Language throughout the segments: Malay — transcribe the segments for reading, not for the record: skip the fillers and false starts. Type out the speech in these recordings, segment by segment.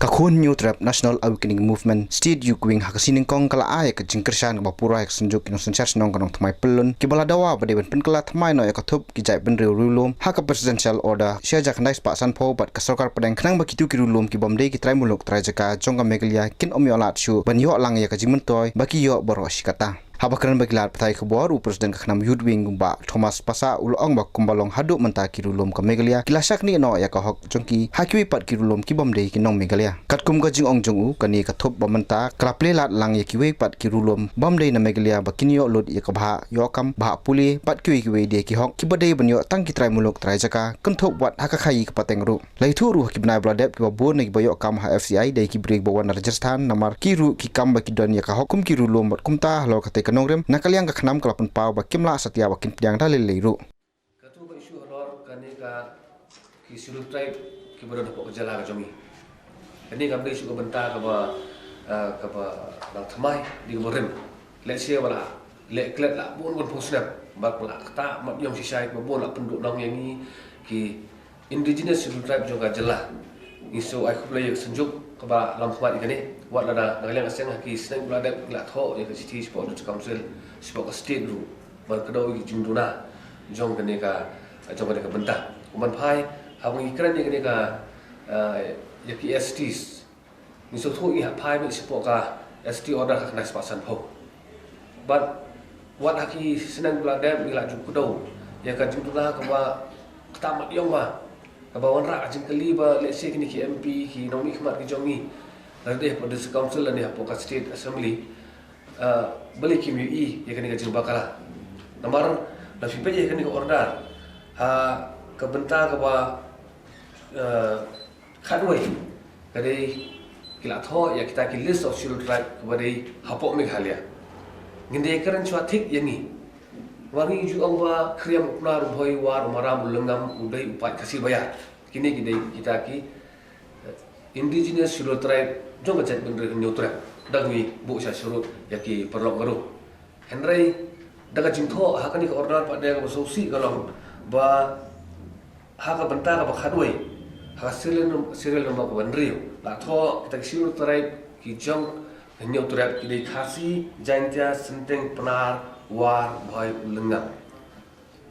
Kakun New Trap National Awakening Movement Steed Yukwing Hakasining Kong Kala Ay Kajing Kersan Bapura Hak Sunjuk Kino Senchas Nong Kanong Thamai Pelun Kibala Dawa Bade Ben Kala Thamai No Yakatup Kijai Ben Rulum Haka Presidential Order Sia Jakandai Paksan Po Bat Kasarkar Padang Kenang Bakitu Kirulum Kibamde Kitrai Muluk Trajaka Jongga Megalia Kin Omyolat Shu Ban Yo Lang Yakajing Mentoy Baki Yo Boros Kata Habakaran bagilat patai kebor Presiden Kaknam Yudwing ba Thomas Pasa ulong ba kumbalong haduk menta kirulum ke Megalia kilasak ni no ya kahok jongki hakiwi pat kirulum kibamde kinong Megalia katkum gajing ong jongu kani katop ba menta klaple lat lang ya kiwe pat kirulum bamde na Megalia ba kinyo lod ya kabha yokam ba puli pat kiwe de ki hok kibade banyo tang kitrai muluk trai jaka kenthok wat hakakhai kapateng ru laitu ru kibnai bladep ki bo ne boyo kam ha FCI de ki break bawan Rajasthan namar kiru ki kam ba kidon ya kahok kum kirulum bat kumta lo kate kanongrem nakaliang kaknam kalapun pau bakimla satia bakin piang dalil leiru katu ba isu horor kani ka ki sulu tribe ki bodo dapat kejala ka jomi kani ka isu ka benta ka ba lang thamai di borem le sia wala le klet la bon posnap bak la ta mat yom sisai ba bon la penduk dong yang ni ki indigenous sulu tribe juga jela isu ai khublai senjuk kaba lam khwat ikani wat lada ngaliang aseng ki snake blada la tho ya city sport council sport state ru bar kedau ki junduna jong kene ka jong kene ka bentah kuman phai hang ikran ni kene ka ya ki STs ni so tho i ha phai me sport ka ST order ka nas pasan pho but wat haki snake blada ila ju kedau ya ka junduna ka ba tamat yong ba kabawan rak ajin kali ba let's say kini ki MP ki nomi khmat ki jongi rade pada council ni apoka state assembly balik ki MUI ya kini ka jin bakala nomor na fipe ya kini ka order ha ka benta ka ba khanwai kade kila tho ya kita ki list of scheduled tribe ka bade hapok Meghalaya nginde karan chwa thik yangi wangi ju angwa kriam upna ruhoi war maram ulengam udai upai kasih bayar kini kita ki indigenous scheduled tribe jong kacet bendre neutral dagmi bu sya surut yaki perlok garu henry daga jingtho hakani ka order pada ka sosi kalong ba haka benta ka bakhadoi ha serial nomor ka bendre la tho kita scheduled tribe ki jong neutral ki khasi jaintia senteng penar war boy ulengam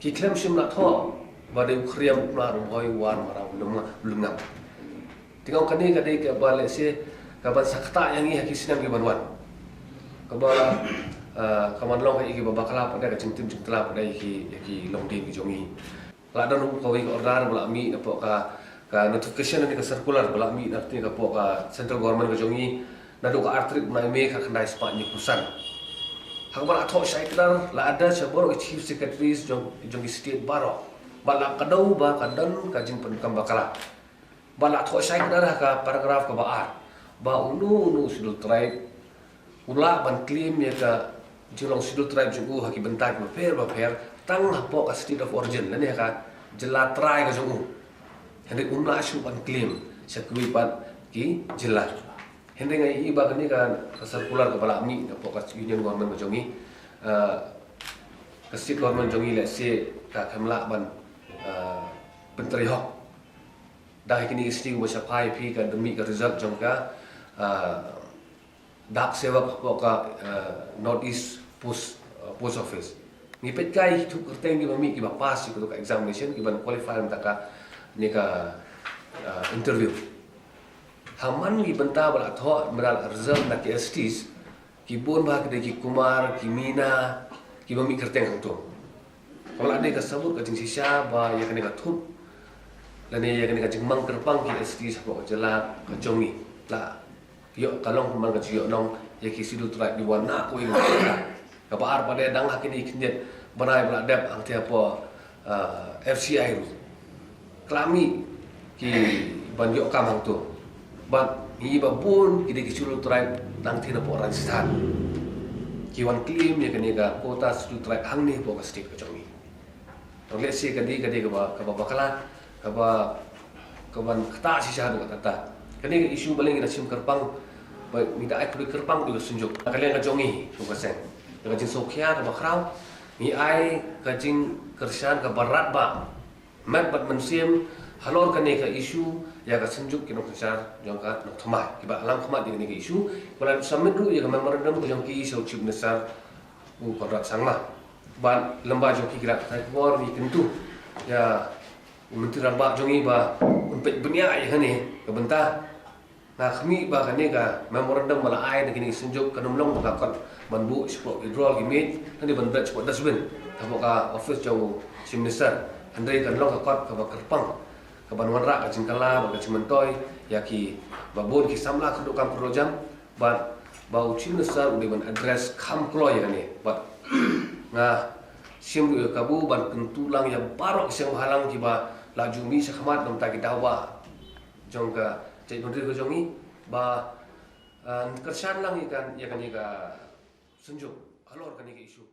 ki klem sim la tho ba de khriam upna boy war mara ulengam tingau kani kade ke bale se ka ban sakta yang i hakisina ki banwan ka ba kaman long ka iki ba bakala pada ka cingtim cingtla pada iki longdi ki jongi la dan ko wi order bala mi po ka notification ni ka circular bala mi arti ka po ka central government ka jongi nadu ka artrik na me ka khandai spa ni pusan hakbar atho shaikdar la ada sebor chief secretaries jong state baro bala kadau ba kadan kajing penkam bakala bala atho shaikdar ka paragraph ka ba unu sudut tribe ula ban claim ya ka jolong sudut tribe jugu haki bentak ba fair tang hapo ka state of origin lani ka jela try ka jugu hendak umla asu ban claim sakui pat ki jela hendak ngai iba kani kan circular ka bala mi ka pokas union government ka jongi ka state government jongi le se ka khamla ban pentri hok dah kini sting bo sapai pi ka demi ka result jong ka dak sevak ka north east post office ni pet kai tu kerteng ki mami ki ba pass ki ka examination ki ban qualify ka ni ka interview haman ki benta bala tho meral result na ki STs ki bon ba ki kumar ki mina ki mami kerteng tu kalau ada ka sabur ka jing sisa ba ya kene ka thup lani ya kene ka jing mang kerpang ki STs ko jela ka jongi la yo kalong man ka yo nong ya ki sidu trai di wana ko ing ka ba ar pada dang hakini kinjet banai bala dep ang tia po FCI klami ki ban yo kam hang tu but hi ba bun ki sulu tribe nang thina po Rajasthan ki wan claim ya kani ka kota sulu tribe hang ni po ka state ka jongi to let's say kadi ka ba bakala ka ban kata si sha ka tata kani isu baling ina sim kerpang ba mi da ai puri kerpang du sunjuk kalian ka jongi tu ka sen ka jin sokhya ka bakrau ni ai ka jing kersan ka barat ba mat bat mensim halor kan ka isu ya ka senjuk kinok besar jangka nok thamai kiba alam khamat ni ka isu wala summit ru ya ka memorandum ko jangki so chief minister u kodrat sangla ban lemba joki kira ta war ni kentu ya menteri ramba jongi ba unpet dunia ya hani ka benta na kami ba kan ka memorandum mala ai ni senjuk kanumlong ka kon banbu sport withdrawal gimit nanti ban batch sport dasbin taboka office jauh chief minister andai kan long ka ka kerpang ka banuan rak ka cingkala ba ka cimentoy ya ki babon ki samla ka dokam projam ba bau chief minister udah ban address kam kloy ya ni ba nga sim kabu ban kentulang ya barok sing halang ki ba laju mi sakhamat nam ta ki dawa jongka cai menteri ko jongi ba kersan lang ikan ya kan ikan senjuk alor kan ikan isu